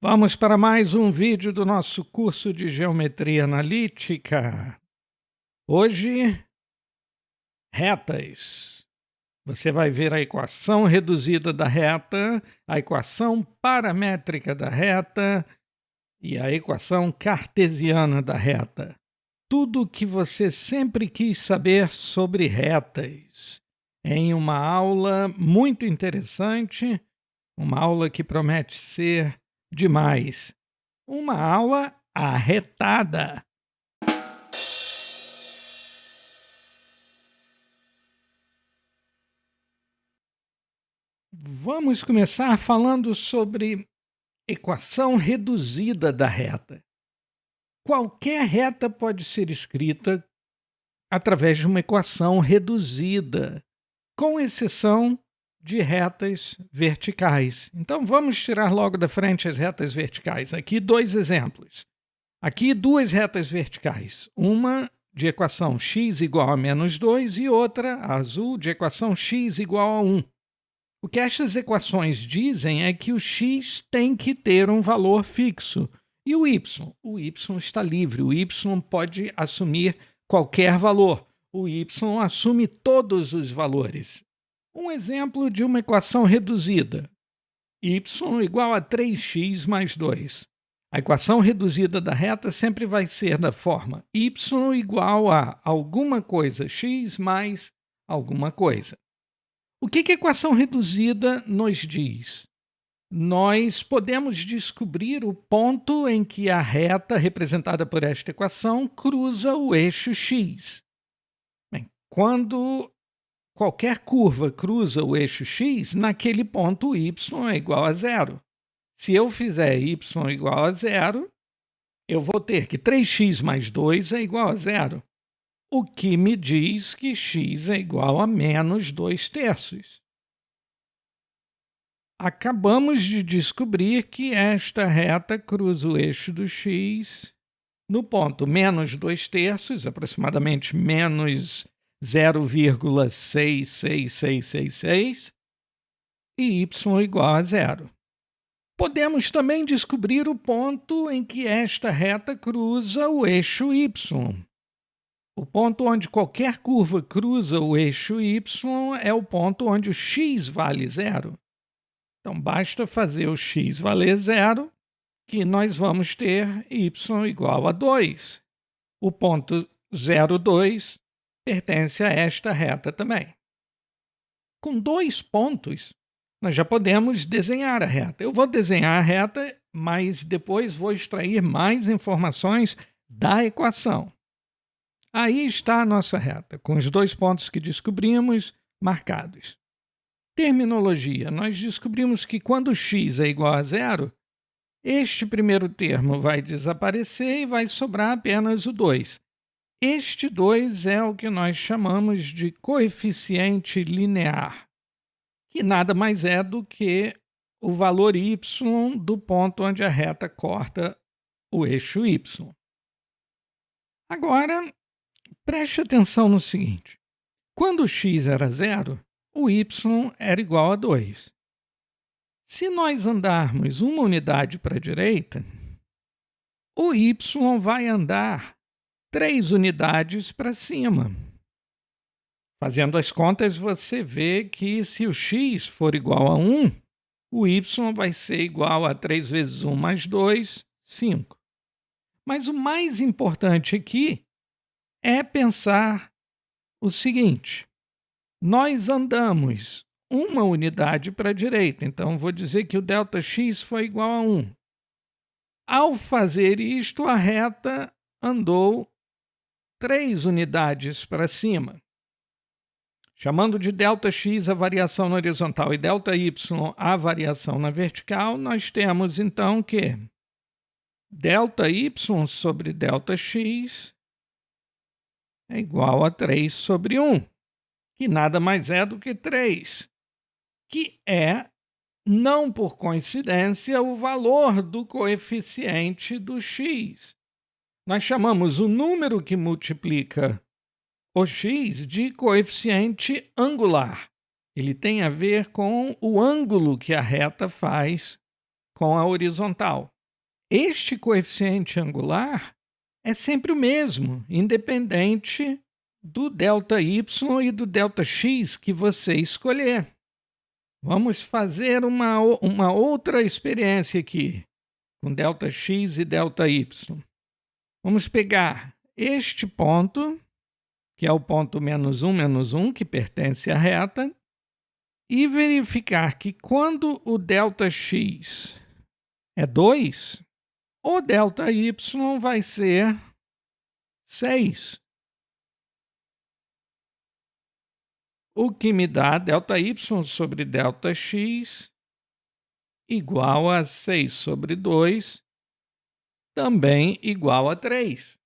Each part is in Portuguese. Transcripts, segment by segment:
Vamos para mais um vídeo do nosso curso de Geometria Analítica. Hoje, retas. Você vai ver a equação reduzida da reta, a equação paramétrica da reta e a equação cartesiana da reta. Tudo o que você sempre quis saber sobre retas. Em uma aula muito interessante, uma aula que promete ser demais. Uma aula arretada. Vamos começar falando sobre equação reduzida da reta. Qualquer reta pode ser escrita através de uma equação reduzida, com exceção de retas verticais. Então vamos tirar logo da frente as retas verticais. Aqui dois exemplos. Aqui duas retas verticais. Uma de equação x igual a menos 2 e outra, a azul, de equação x igual a 1. O que estas equações dizem é que o x tem que ter um valor fixo. E o y? O y está livre. O y pode assumir qualquer valor. O y assume todos os valores. Um exemplo de uma equação reduzida. Y igual a 3x mais 2. A equação reduzida da reta sempre vai ser da forma y igual a alguma coisa x mais alguma coisa. O que a equação reduzida nos diz? Nós podemos descobrir o ponto em que a reta representada por esta equação cruza o eixo x. Bem, quando qualquer curva cruza o eixo x, naquele ponto y é igual a zero. Se eu fizer y igual a zero, eu vou ter que 3x mais 2 é igual a zero. O que me diz que x é igual a menos 2/3. Acabamos de descobrir que esta reta cruza o eixo do x no ponto menos 2/3, aproximadamente menos 0,66666, e y igual a zero. Podemos também descobrir o ponto em que esta reta cruza o eixo y. O ponto onde qualquer curva cruza o eixo y é o ponto onde o x vale zero. Então, basta fazer o x valer zero, que nós vamos ter y igual a 2. O ponto 0,2 pertence a esta reta também. Com 2 pontos, nós já podemos desenhar a reta. Eu vou desenhar a reta, mas depois vou extrair mais informações da equação. Aí está a nossa reta, com os 2 pontos que descobrimos marcados. Terminologia. Nós descobrimos que quando x é igual a zero, este primeiro termo vai desaparecer e vai sobrar apenas o 2. Este 2 é o que nós chamamos de coeficiente linear, que nada mais é do que o valor y do ponto onde a reta corta o eixo y. Agora, preste atenção no seguinte. Quando x era zero, o y era igual a 2. Se nós andarmos uma unidade para a direita, o y vai andar 3 unidades para cima. Fazendo as contas, você vê que se o x for igual a 1, o y vai ser igual a 3 vezes 1 mais 2, 5. Mas o mais importante aqui é pensar o seguinte: nós andamos uma unidade para a direita, então vou dizer que o ΔX foi igual a 1. Ao fazer isto, a reta andou 3 unidades para cima. Chamando de ΔX a variação na horizontal e ΔY a variação na vertical, nós temos então que ΔY sobre ΔX é igual a 3 sobre 1, que nada mais é do que 3, que é, não por coincidência, o valor do coeficiente do x. Nós chamamos o número que multiplica o x de coeficiente angular. Ele tem a ver com o ângulo que a reta faz com a horizontal. este coeficiente angular é sempre o mesmo, independente do ΔY e do ΔX que você escolher. Vamos fazer uma outra experiência aqui, com ΔX e ΔY. Vamos pegar este ponto, que é o ponto -1, que pertence à reta, e verificar que quando o ΔX é 2, o ΔY vai ser 6. O que me dá ΔY sobre ΔX igual a 6 sobre 2, também igual a 3.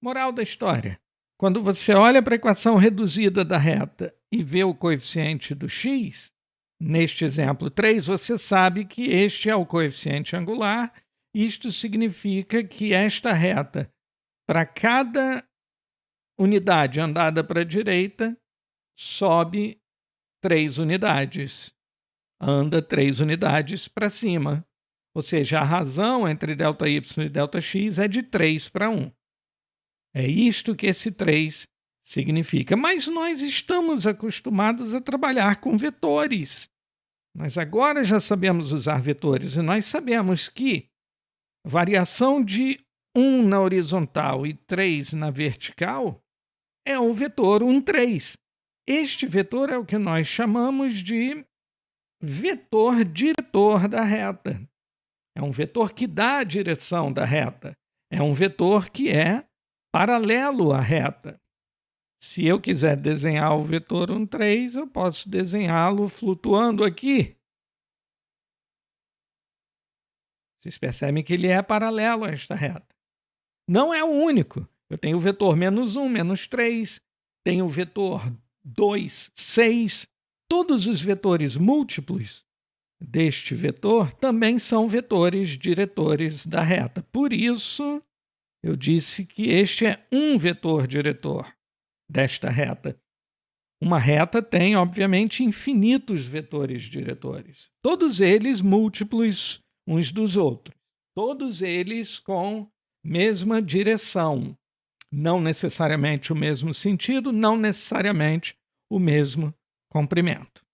Moral da história: quando você olha para a equação reduzida da reta e vê o coeficiente do x, neste exemplo 3, você sabe que este é o coeficiente angular. Isto significa que esta reta, para cada unidade andada para a direita, sobe 3 unidades, anda 3 unidades para cima. Ou seja, a razão entre ΔY e ΔX é de 3 para 1. É isto que esse 3 significa. Mas nós estamos acostumados a trabalhar com vetores. Nós agora já sabemos usar vetores e nós sabemos que variação de 1 na horizontal e 3 na vertical é o vetor 1, 3. Este vetor é o que nós chamamos de vetor diretor da reta. É um vetor que dá a direção da reta. É um vetor que é paralelo à reta. Se eu quiser desenhar o vetor 1, 3, eu posso desenhá-lo flutuando aqui. Vocês percebem que ele é paralelo a esta reta. Não é o único. Eu tenho o vetor -1, -3, tenho o vetor 2, 6. Todos os vetores múltiplos deste vetor também são vetores diretores da reta. Por isso, eu disse que este é um vetor diretor desta reta. Uma reta tem, obviamente, infinitos vetores diretores. Todos eles múltiplos uns dos outros. Todos eles com mesma direção. Não necessariamente o mesmo sentido, não necessariamente o mesmo comprimento.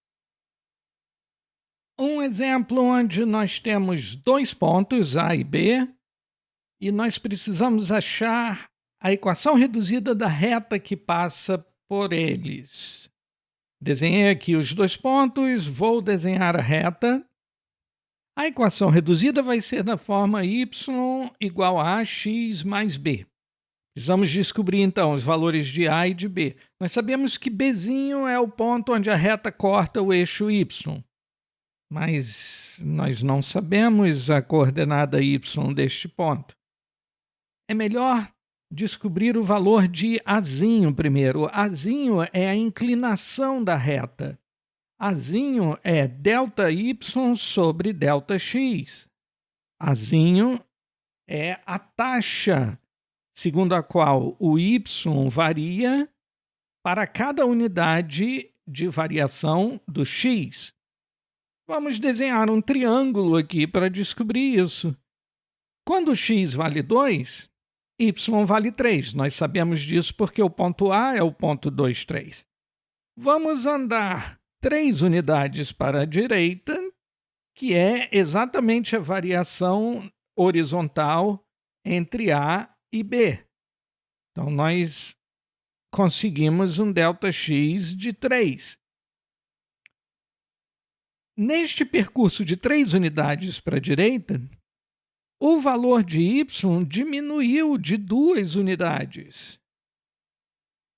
Um exemplo onde nós temos 2 pontos, A e B, e nós precisamos achar a equação reduzida da reta que passa por eles. Desenhei aqui os 2 pontos, vou desenhar a reta. A equação reduzida vai ser da forma y igual a x mais b. Precisamos descobrir, então, os valores de A e de B. Nós sabemos que Bzinho é o ponto onde a reta corta o eixo y. Mas nós não sabemos a coordenada y deste ponto. É melhor descobrir o valor de Azinho primeiro. Azinho é a inclinação da reta. Azinho é ΔY sobre ΔX. Azinho é a taxa segundo a qual o y varia para cada unidade de variação do x. Vamos desenhar um triângulo aqui para descobrir isso. Quando x vale 2, y vale 3. Nós sabemos disso porque o ponto A é o ponto 2, 3. Vamos andar 3 unidades para a direita, que é exatamente a variação horizontal entre A e B. Então, nós conseguimos um ΔX de 3. Neste percurso de 3 unidades para a direita, o valor de y diminuiu de 2 unidades.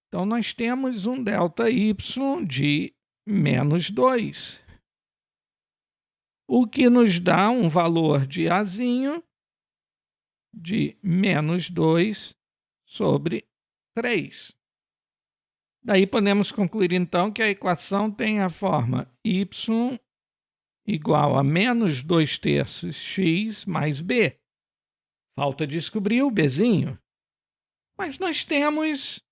Então, nós temos um ΔY de -2, o que nos dá um valor de Azinho de -2 sobre 3. Daí podemos concluir, então, que a equação tem a forma y igual a -2/3 x mais b. Falta descobrir o bzinho. Mas nós temos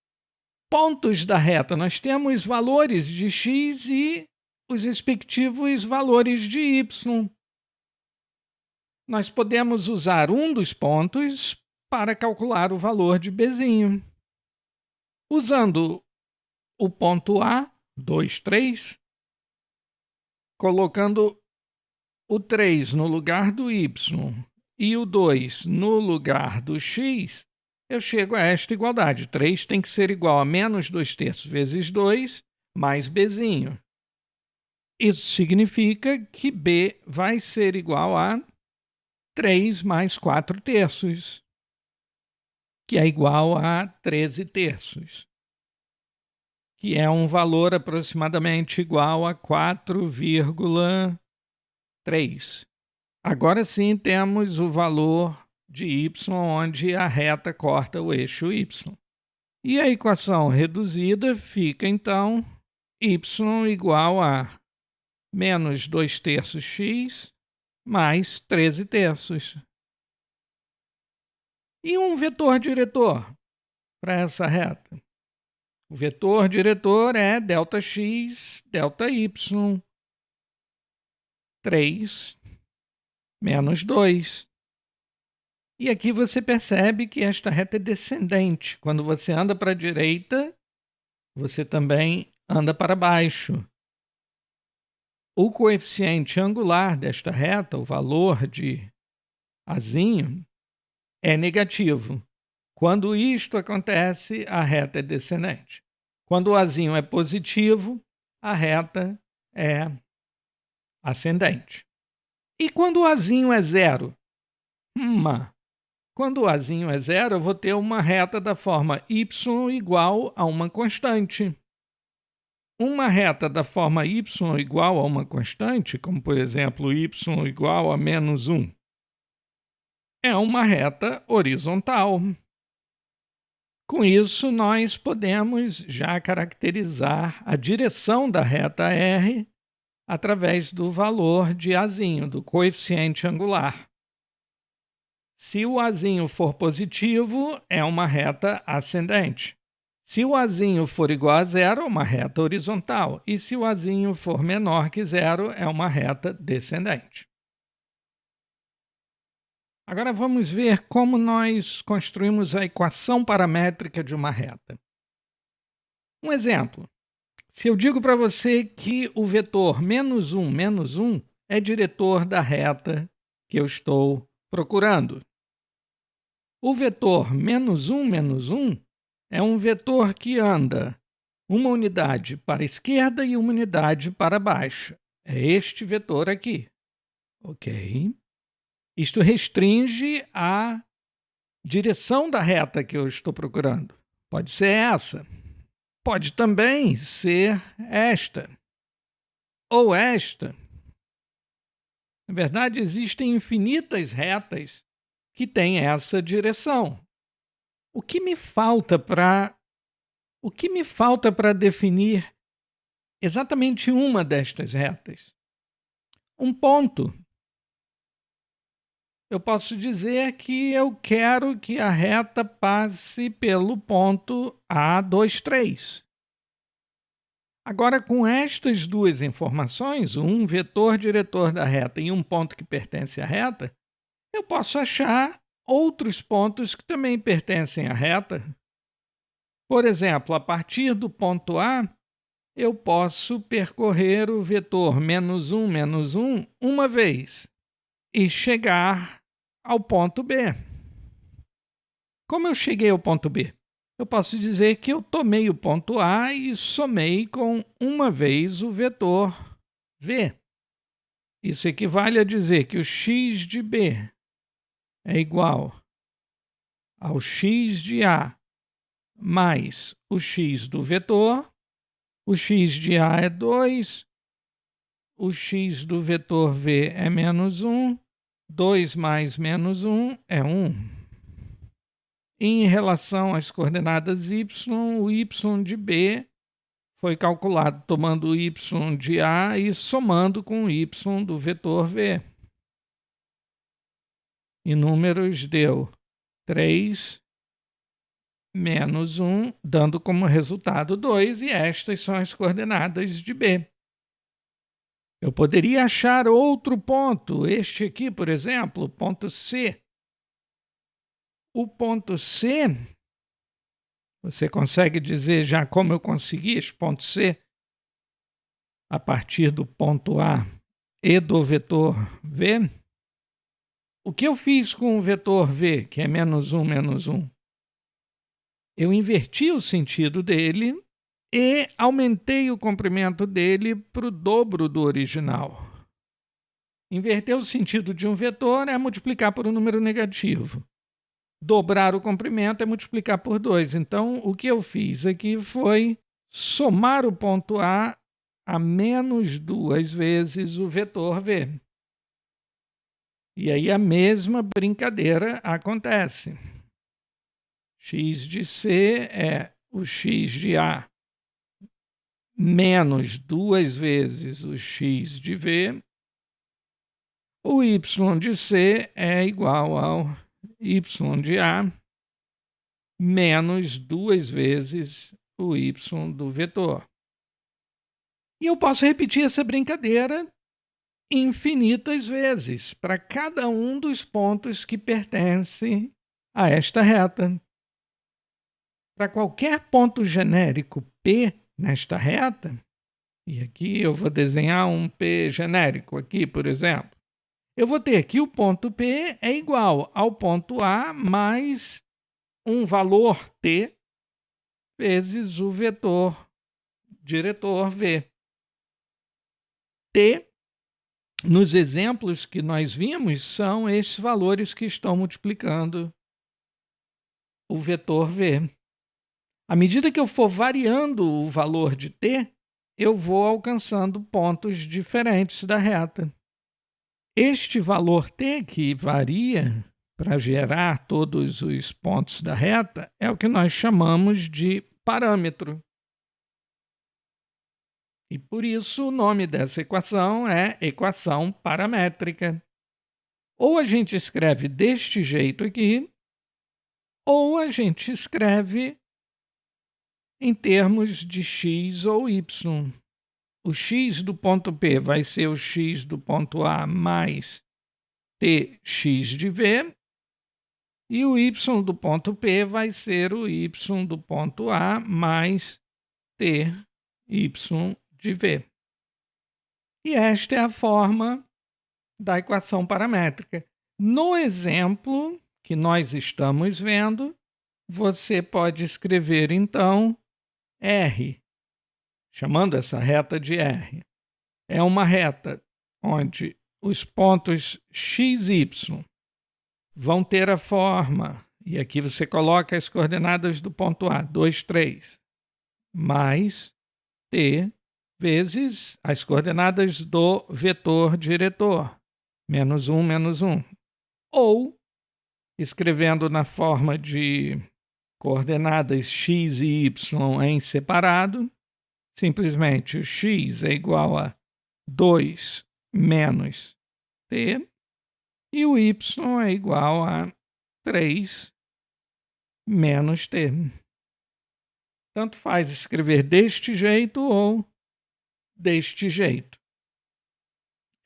pontos da reta, nós temos valores de x e os respectivos valores de y. nós podemos usar um dos pontos para calcular o valor de Bzinho. Usando o ponto A, 2, 3, colocando o 3 no lugar do y e o 2 no lugar do x, eu chego a esta igualdade. 3 tem que ser igual a menos 2/3 vezes 2 mais Bzinho. Isso significa que B vai ser igual a 3 mais 4/3, que é igual a 13/3, que é um valor aproximadamente igual a 4,3. Agora sim temos o valor de y, onde a reta corta o eixo y. E a equação reduzida fica, então, y igual a menos 2/3 x mais 13/3. E um vetor diretor para essa reta? O vetor diretor é ΔX, ΔY, 3 menos 2. E aqui você percebe que esta reta é descendente. Quando você anda para a direita, você também anda para baixo. O coeficiente angular desta reta, o valor de Azinho, é negativo. Quando isto acontece, a reta é descendente. Quando o Azinho é positivo, a reta é ascendente. E quando o Azinho é zero? Quando o Azinho é zero, eu vou ter uma reta da forma y igual a uma constante. Uma reta da forma y igual a uma constante, como por exemplo y igual a menos 1, é uma reta horizontal. Com isso, nós podemos já caracterizar a direção da reta R através do valor de Azinho, do coeficiente angular. Se o Azinho for positivo, é uma reta ascendente. Se o Azinho for igual a zero, é uma reta horizontal. E se o Azinho for menor que zero, é uma reta descendente. Agora vamos ver como nós construímos a equação paramétrica de uma reta. Um exemplo. Se eu digo para você que o vetor menos 1 é diretor da reta que eu estou procurando. O vetor menos 1 é um vetor que anda uma unidade para a esquerda e uma unidade para baixo. É este vetor aqui. Ok? Isto restringe a direção da reta que eu estou procurando. Pode ser essa. Pode também ser esta. Ou esta. Na verdade, existem infinitas retas que têm essa direção. O que me falta para definir exatamente uma destas retas? Um ponto. Eu posso dizer que eu quero que a reta passe pelo ponto A23. Agora, com estas duas informações, um vetor diretor da reta e um ponto que pertence à reta, eu posso achar outros pontos que também pertencem à reta. Por exemplo, a partir do ponto A, eu posso percorrer o vetor menos 1 uma vez e chegar ao ponto B. Como eu cheguei ao ponto B? Eu posso dizer que eu tomei o ponto A e somei com uma vez o vetor V. Isso equivale a dizer que o x de B é igual ao x de A mais o x do vetor. O x de A é 2, o x do vetor V é menos 1, 2 mais menos 1 é 1. Em relação às coordenadas y, o y de B foi calculado tomando o y de A e somando com o y do vetor V. Em números deu 3 menos 1, dando como resultado 2, e estas são as coordenadas de B. Eu poderia achar outro ponto, este aqui, por exemplo, ponto C. O ponto C, você consegue dizer já como eu consegui esse ponto C? A partir do ponto A e do vetor V? O que eu fiz com o vetor V, que é menos 1, menos 1? Eu inverti o sentido dele e aumentei o comprimento dele para o dobro do original. Inverter o sentido de um vetor é multiplicar por um número negativo. Dobrar o comprimento é multiplicar por 2. Então, o que eu fiz aqui foi somar o ponto a menos 2 vezes o vetor V. E aí a mesma brincadeira acontece. X de C é o x de A menos 2 vezes o x de V. O y de C é igual ao y de A menos 2 vezes o y do vetor. E eu posso repetir essa brincadeira infinitas vezes para cada um dos pontos que pertencem a esta reta. Para qualquer ponto genérico P nesta reta, e aqui eu vou desenhar um P genérico aqui, por exemplo, eu vou ter que o ponto P é igual ao ponto A mais um valor T vezes o vetor diretor V. T, nos exemplos que nós vimos, são esses valores que estão multiplicando o vetor V. À medida que eu for variando o valor de T, eu vou alcançando pontos diferentes da reta. Este valor T, que varia para gerar todos os pontos da reta, é o que nós chamamos de parâmetro. E por isso o nome dessa equação é equação paramétrica. Ou a gente escreve deste jeito aqui, ou a gente escreve em termos de x ou y. O x do ponto P vai ser o x do ponto A mais tx de V, e o y do ponto P vai ser o y do ponto A mais ty de V. E esta é a forma da equação paramétrica. No exemplo que nós estamos vendo, você pode escrever, então, R, chamando essa reta de R. É uma reta onde os pontos x e y vão ter a forma, e aqui você coloca as coordenadas do ponto A, 2, 3, mais t vezes as coordenadas do vetor diretor, menos 1, menos 1. Ou, escrevendo na forma de coordenadas x e y em separado, simplesmente o x é igual a 2 menos t, e o y é igual a 3 menos t. Tanto faz escrever deste jeito ou deste jeito.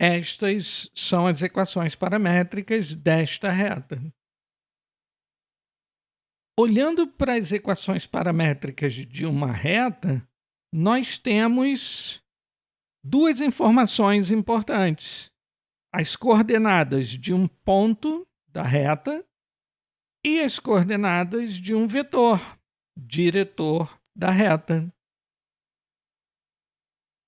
Estas são as equações paramétricas desta reta. Olhando para as equações paramétricas de uma reta, nós temos duas informações importantes: as coordenadas de um ponto da reta e as coordenadas de um vetor, diretor da reta.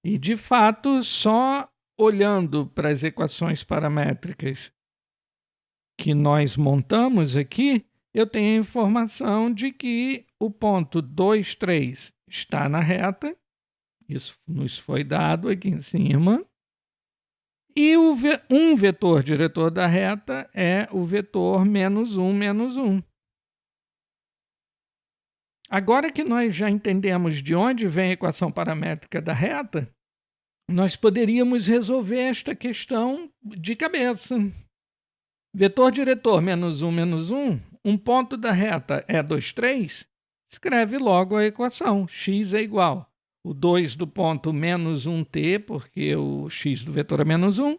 E, de fato, só olhando para as equações paramétricas que nós montamos aqui, eu tenho a informação de que o ponto 2, 3 está na reta, isso nos foi dado aqui em cima, e um vetor diretor da reta é o vetor menos 1, menos 1. Agora que nós já entendemos de onde vem a equação paramétrica da reta, nós poderíamos resolver esta questão de cabeça. Vetor diretor menos 1, menos 1, um ponto da reta é 2, 3, escreve logo a equação. X é igual o 2 do ponto menos 1t, porque o x do vetor é menos 1,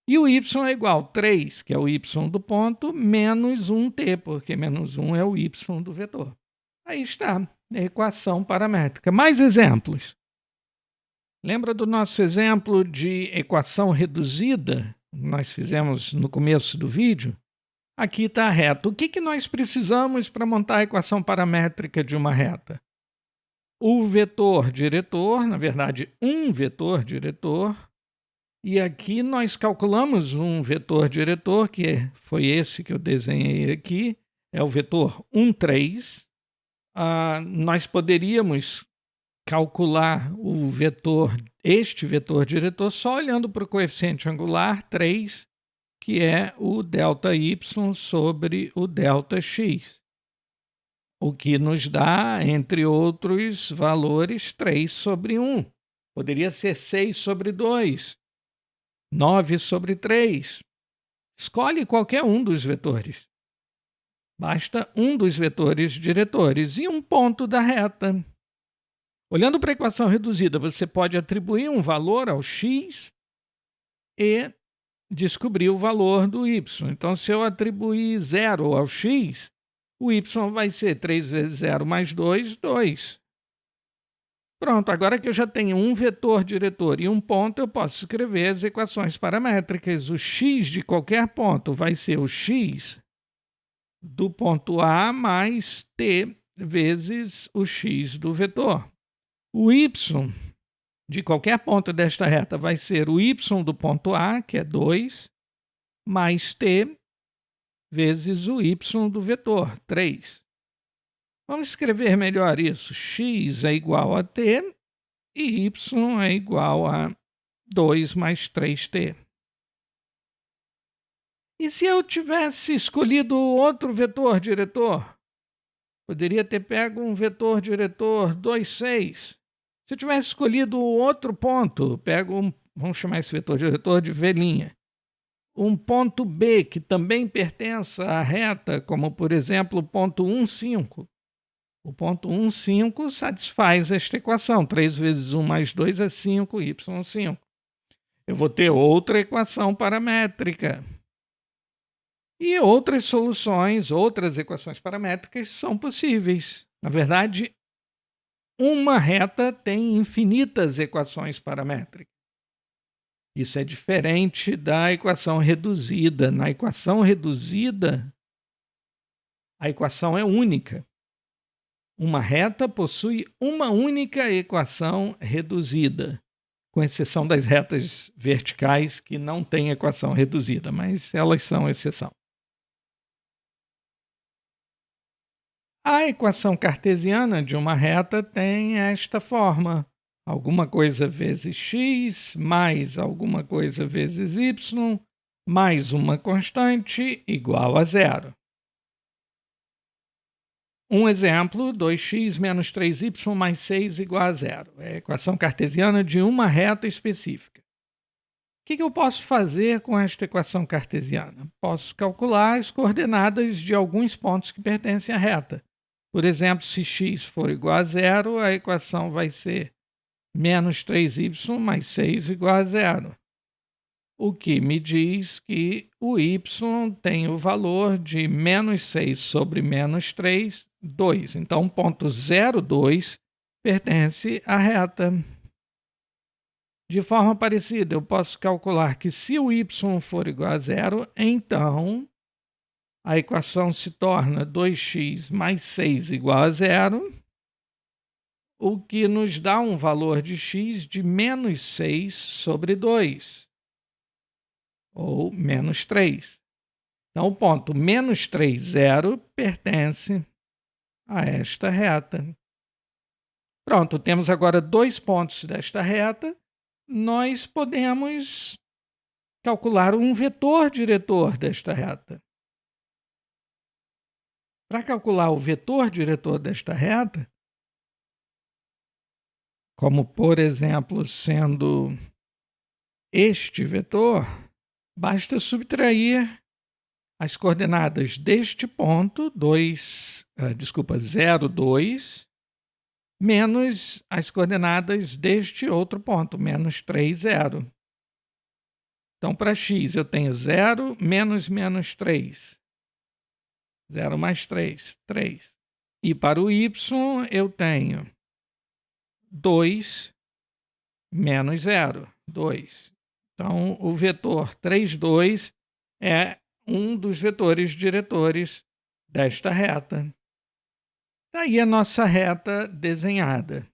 e o y é igual a 3, que é o y do ponto, menos 1t, porque menos 1 é o y do vetor. Aí está, a equação paramétrica. Mais exemplos. Lembra do nosso exemplo de equação reduzida? Nós fizemos no começo do vídeo? Aqui está a reta. O que nós precisamos para montar a equação paramétrica de uma reta? O vetor diretor, na verdade, um vetor diretor. E aqui nós calculamos um vetor diretor, que foi esse que eu desenhei aqui, é o vetor 1, 3. Nós poderíamos calcular este vetor diretor só olhando para o coeficiente angular 3, que é o ΔY sobre o ΔX, o que nos dá, entre outros valores, 3 sobre 1. Poderia ser 6 sobre 2, 9 sobre 3. Escolhe qualquer um dos vetores. Basta um dos vetores diretores e um ponto da reta. Olhando para a equação reduzida, você pode atribuir um valor ao x e descobrir o valor do y. Então, se eu atribuir 0 ao x, o y vai ser 3 vezes 0 mais 2, 2. Pronto, agora que eu já tenho um vetor diretor e um ponto, eu posso escrever as equações paramétricas. O x de qualquer ponto vai ser o x do ponto A mais t vezes o x do vetor. O y de qualquer ponto desta reta vai ser o y do ponto A, que é 2, mais t vezes o y do vetor, 3. Vamos escrever melhor isso. X é igual a t e y é igual a 2 mais 3t. E se eu tivesse escolhido outro vetor diretor? Poderia ter pego um vetor diretor 2, 6. Se eu tivesse escolhido outro ponto, vamos chamar esse vetor diretor de V'. Um ponto B que também pertença à reta, como por exemplo o ponto 1, 5. O ponto 1, 5 satisfaz esta equação. 3 vezes 1 mais 2 é 5, y 5. Eu vou ter outra equação paramétrica. E outras soluções, outras equações paramétricas são possíveis. Na verdade, uma reta tem infinitas equações paramétricas. Isso é diferente da equação reduzida. Na equação reduzida, a equação é única. Uma reta possui uma única equação reduzida, com exceção das retas verticais que não têm equação reduzida, mas elas são exceção. A equação cartesiana de uma reta tem esta forma: alguma coisa vezes x, mais alguma coisa vezes y, mais uma constante igual a zero. Um exemplo, 2x menos 3y mais 6 igual a zero. É a equação cartesiana de uma reta específica. O que eu posso fazer com esta equação cartesiana? Posso calcular as coordenadas de alguns pontos que pertencem à reta. Por exemplo, se x for igual a zero, a equação vai ser menos 3y mais 6 igual a zero. O que me diz que o y tem o valor de menos 6 sobre menos 3, 2. Então, ponto 0, 2 pertence à reta. De forma parecida, eu posso calcular que se o y for igual a zero, então a equação se torna 2x mais 6 igual a zero, o que nos dá um valor de x de menos 6 sobre 2, ou menos 3. Então, o ponto menos 3, 0 pertence a esta reta. Pronto, temos agora dois pontos desta reta. Nós podemos calcular um vetor diretor desta reta. Para calcular o vetor diretor desta reta, como por exemplo sendo este vetor, basta subtrair as coordenadas deste ponto, 0, 2, menos as coordenadas deste outro ponto, menos 3, 0. Então, para x eu tenho 0 menos menos 3. 0 mais 3, 3. E para o y eu tenho 2 menos 0, 2. Então, o vetor 3, 2 é um dos vetores diretores desta reta. Daí a nossa reta desenhada.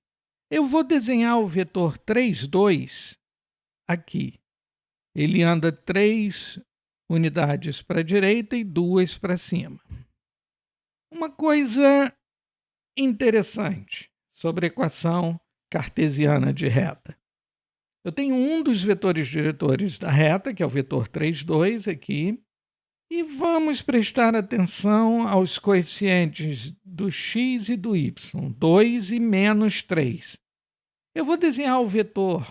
Eu vou desenhar o vetor 3, 2 aqui. Ele anda 3 unidades para a direita e 2 para cima. Uma coisa interessante sobre a equação cartesiana de reta. Eu tenho um dos vetores diretores da reta, que é o vetor 3, 2 aqui, e vamos prestar atenção aos coeficientes do x e do y, 2 e menos 3. Eu vou desenhar o vetor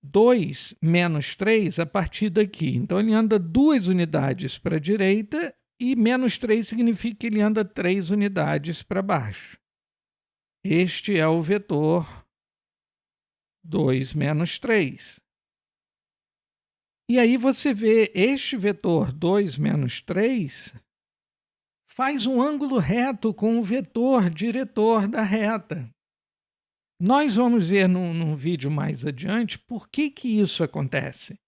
2 menos 3 a partir daqui. Então, ele anda 2 unidades para a direita e menos 3 significa que ele anda 3 unidades para baixo. Este é o vetor 2 menos 3. E aí você vê este vetor 2 menos 3 faz um ângulo reto com o vetor diretor da reta. Nós vamos ver num vídeo mais adiante por que isso acontece.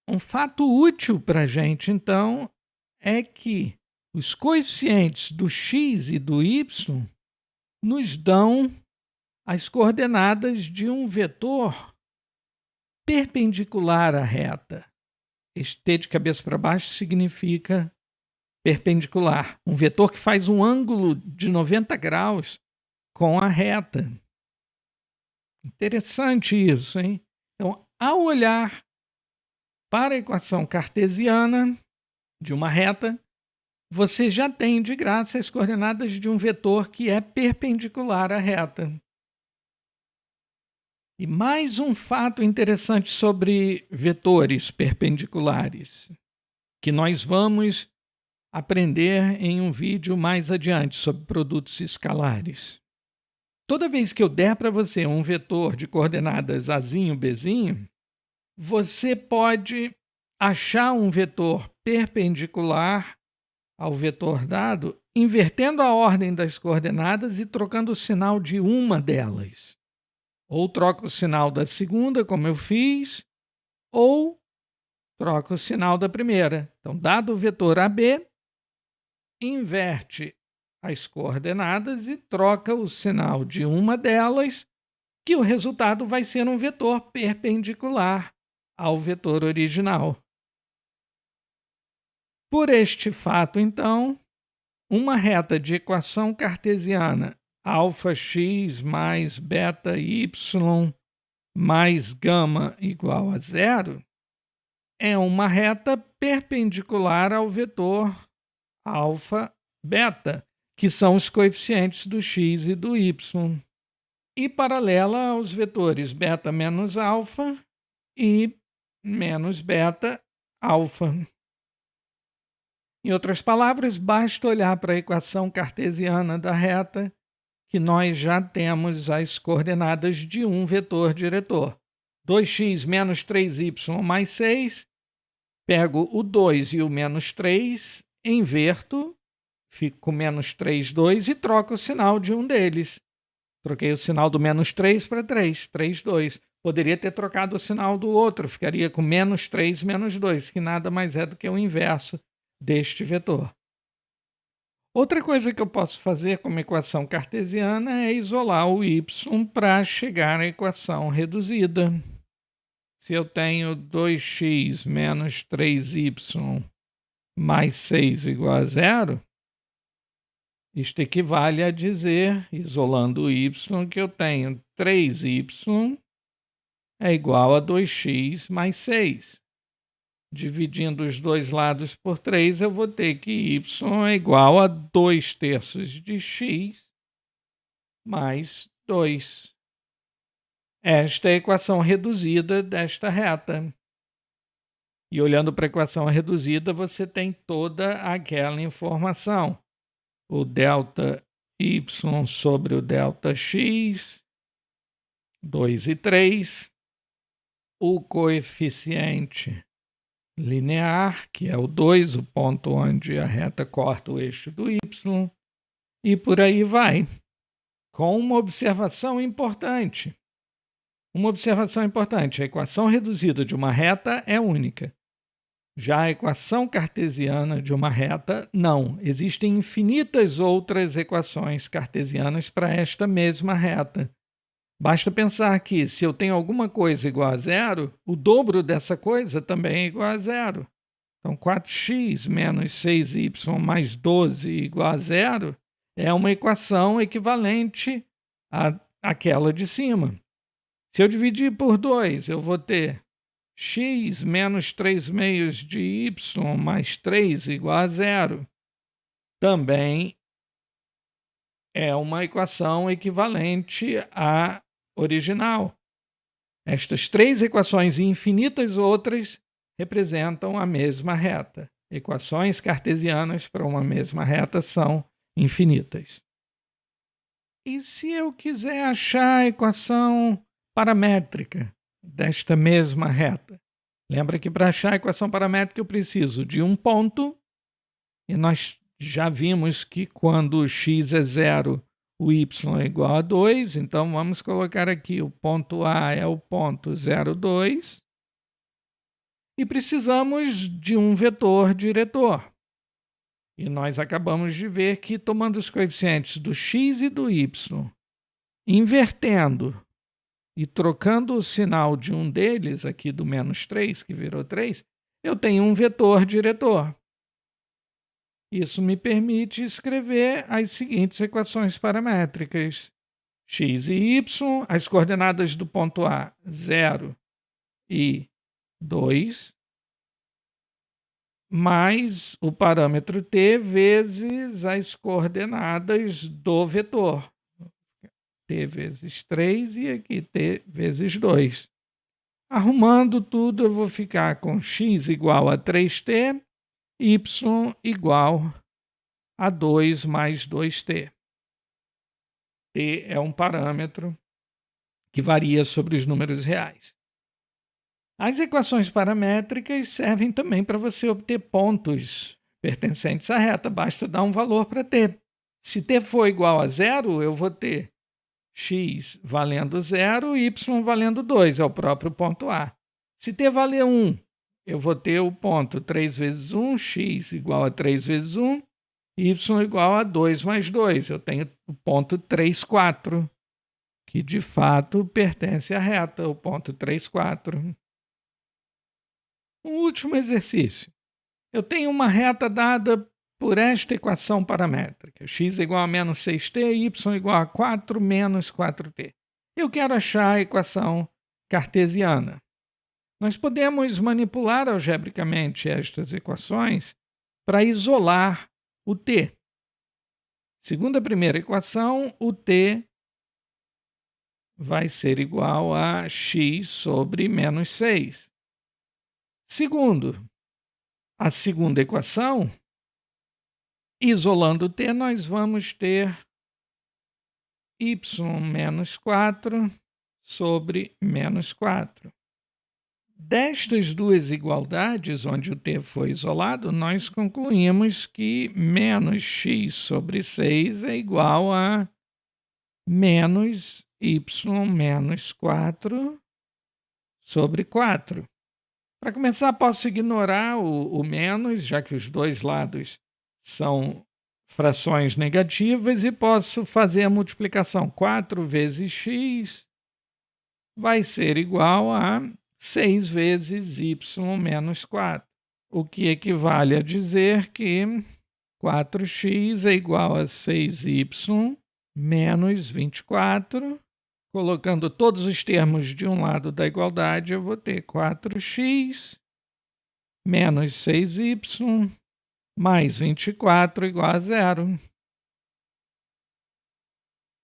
Um fato útil para a gente, então, é que os coeficientes do x e do y nos dão as coordenadas de um vetor perpendicular à reta. Este T de cabeça para baixo significa perpendicular. Um vetor que faz um ângulo de 90 graus com a reta. Interessante isso, hein? Então, ao olhar para a equação cartesiana de uma reta, você já tem de graça as coordenadas de um vetor que é perpendicular à reta. E mais um fato interessante sobre vetores perpendiculares, que nós vamos aprender em um vídeo mais adiante sobre produtos escalares. Toda vez que eu der para você um vetor de coordenadas Azinho, Bzinho, você pode achar um vetor perpendicular ao vetor dado, invertendo a ordem das coordenadas e trocando o sinal de uma delas. Ou troca o sinal da segunda, como eu fiz, ou troca o sinal da primeira. Então, dado o vetor AB, inverte as coordenadas e troca o sinal de uma delas, que o resultado vai ser um vetor perpendicular ao vetor original. Por este fato, então, uma reta de equação cartesiana αx mais beta-y mais gama igual a 0 é uma reta perpendicular ao vetor alfa, beta, que são os coeficientes do x e do y, e paralela aos vetores beta menos alfa e menos beta alfa. Em outras palavras, basta olhar para a equação cartesiana da reta que nós já temos as coordenadas de um vetor diretor. 2x menos 3y mais 6, pego o 2 e o menos 3, inverto, fico com menos 3, 2 e troco o sinal de um deles. Troquei o sinal do menos 3 para 3, 3, 2. Poderia ter trocado o sinal do outro, ficaria com menos 3, menos 2, que nada mais é do que o inverso deste vetor. Outra coisa que eu posso fazer com uma equação cartesiana é isolar o y para chegar à equação reduzida. Se eu tenho 2x menos 3y mais 6 igual a 0, isto equivale a dizer, isolando o y, que eu tenho 3y é igual a 2x mais 6. Dividindo os dois lados por 3, eu vou ter que y é igual a 2/3 de x mais 2. Esta é a equação reduzida desta reta. E olhando para a equação reduzida, você tem toda aquela informação. O delta y sobre o ΔX, 2 e 3, o coeficiente linear, que é o 2, o ponto onde a reta corta o eixo do y, e por aí vai. Com uma observação importante. Uma observação importante: a equação reduzida de uma reta é única. Já a equação cartesiana de uma reta, não. Existem infinitas outras equações cartesianas para esta mesma reta. Basta pensar que, se eu tenho alguma coisa igual a zero, o dobro dessa coisa também é igual a zero. Então, 4x menos 6y mais 12 igual a zero é uma equação equivalente àquela de cima. Se eu dividir por 2, eu vou ter x menos 3 meios de y mais 3 igual a zero. Também é uma equação equivalente à original. Estas três equações e infinitas outras representam a mesma reta. Equações cartesianas para uma mesma reta são infinitas. E se eu quiser achar a equação paramétrica desta mesma reta? Lembra que para achar a equação paramétrica eu preciso de um ponto, e nós já vimos que quando x é zero, o y é igual a 2, então vamos colocar aqui o ponto A é o ponto 0, 2, e precisamos de um vetor diretor. E nós acabamos de ver que, tomando os coeficientes do x e do y, invertendo e trocando o sinal de um deles, aqui do menos 3, que virou 3, eu tenho um vetor diretor. Isso me permite escrever as seguintes equações paramétricas. X e y, as coordenadas do ponto A, 0 e 2, mais o parâmetro t vezes as coordenadas do vetor. T vezes 3 e aqui t vezes 2. Arrumando tudo, eu vou ficar com x igual a 3t, y igual a 2 mais 2t. T é um parâmetro que varia sobre os números reais. As equações paramétricas servem também para você obter pontos pertencentes à reta. Basta dar um valor para t. Se t for igual a zero, eu vou ter x valendo 0 e y valendo 2, é o próprio ponto A. Se t valer 1, eu vou ter o ponto 3 vezes 1, x igual a 3 vezes 1, y igual a 2 mais 2. Eu tenho o ponto 3, 4, que de fato pertence à reta, o ponto 3, 4. Um último exercício. Eu tenho uma reta dada por esta equação paramétrica. X igual a menos 6t, y igual a 4 menos 4t. Eu quero achar a equação cartesiana. Nós podemos manipular algebricamente estas equações para isolar o t. Segundo a primeira equação, o t vai ser igual a x sobre menos 6. Segundo a segunda equação, isolando o t, nós vamos ter y menos 4 sobre menos 4. Destas duas igualdades, onde o t foi isolado, nós concluímos que menos x sobre 6 é igual a menos y menos 4 sobre 4. Para começar, posso ignorar o menos, já que os dois lados são frações negativas, e posso fazer a multiplicação. 4 vezes x vai ser igual a 6 vezes y menos 4, o que equivale a dizer que 4x é igual a 6y menos 24. Colocando todos os termos de um lado da igualdade, eu vou ter 4x menos 6y mais 24 igual a 0.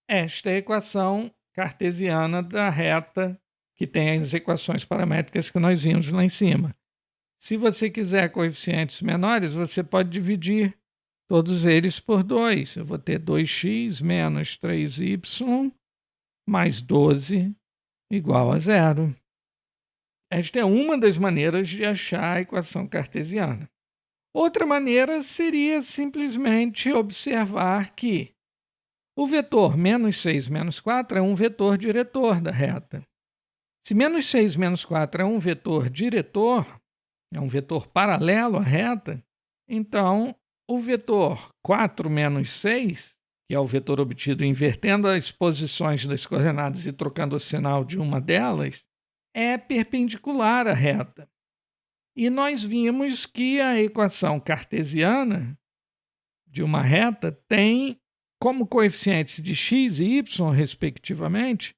Esta é a equação cartesiana da reta que tem as equações paramétricas que nós vimos lá em cima. Se você quiser coeficientes menores, você pode dividir todos eles por 2. Eu vou ter 2x menos 3y mais 12 igual a 0. Esta é uma das maneiras de achar a equação cartesiana. Outra maneira seria simplesmente observar que o vetor menos 6 menos 4 é um vetor diretor da reta. Se menos 6 menos 4 é um vetor diretor, é um vetor paralelo à reta, então o vetor 4 menos 6, que é o vetor obtido invertendo as posições das coordenadas e trocando o sinal de uma delas, é perpendicular à reta. E nós vimos que a equação cartesiana de uma reta tem como coeficientes de x e y, respectivamente,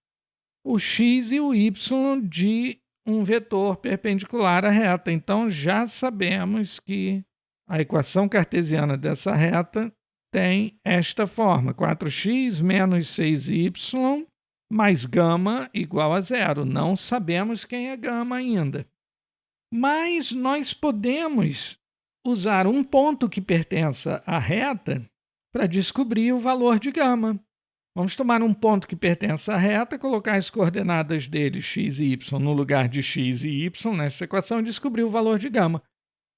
o x e o y de um vetor perpendicular à reta. Então, já sabemos que a equação cartesiana dessa reta tem esta forma: 4x menos 6y mais gama igual a 0. Não sabemos quem é gama ainda. Mas nós podemos usar um ponto que pertença à reta para descobrir o valor de gama. Vamos tomar um ponto que pertence à reta, colocar as coordenadas dele, x e y, no lugar de x e y nessa equação e descobrir o valor de gama.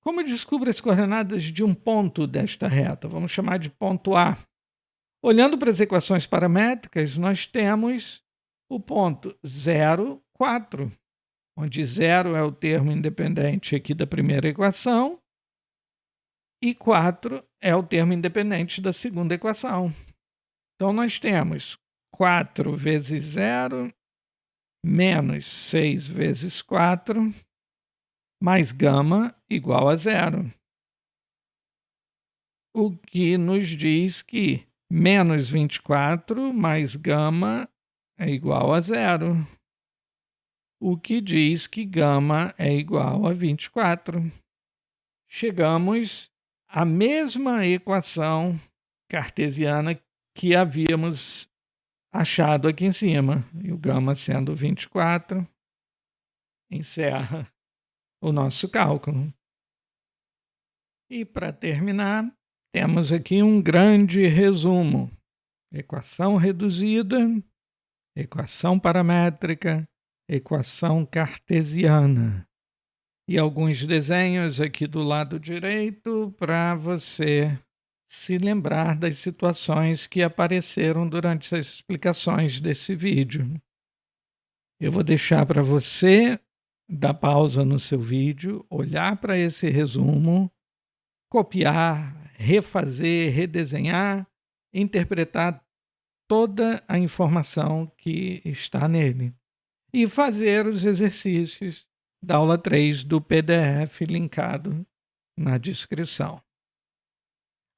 Como eu descubro as coordenadas de um ponto desta reta? Vamos chamar de ponto A. Olhando para as equações paramétricas, nós temos o ponto 0, 4, onde 0 é o termo independente aqui da primeira equação e 4 é o termo independente da segunda equação. Então, nós temos 4 vezes 0 menos 6 vezes 4 mais gama igual a 0. O que nos diz que menos 24 mais gama é igual a 0. O que diz que gama é igual a 24. Chegamos à mesma equação cartesiana que havíamos achado aqui em cima. E o gama sendo 24, encerra o nosso cálculo. E para terminar, temos aqui um grande resumo: equação reduzida, equação paramétrica, equação cartesiana. E alguns desenhos aqui do lado direito para você se lembrar das situações que apareceram durante as explicações desse vídeo. Eu vou deixar para você dar pausa no seu vídeo, olhar para esse resumo, copiar, refazer, redesenhar, interpretar toda a informação que está nele e fazer os exercícios da aula 3 do PDF linkado na descrição.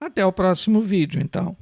Até o próximo vídeo, então.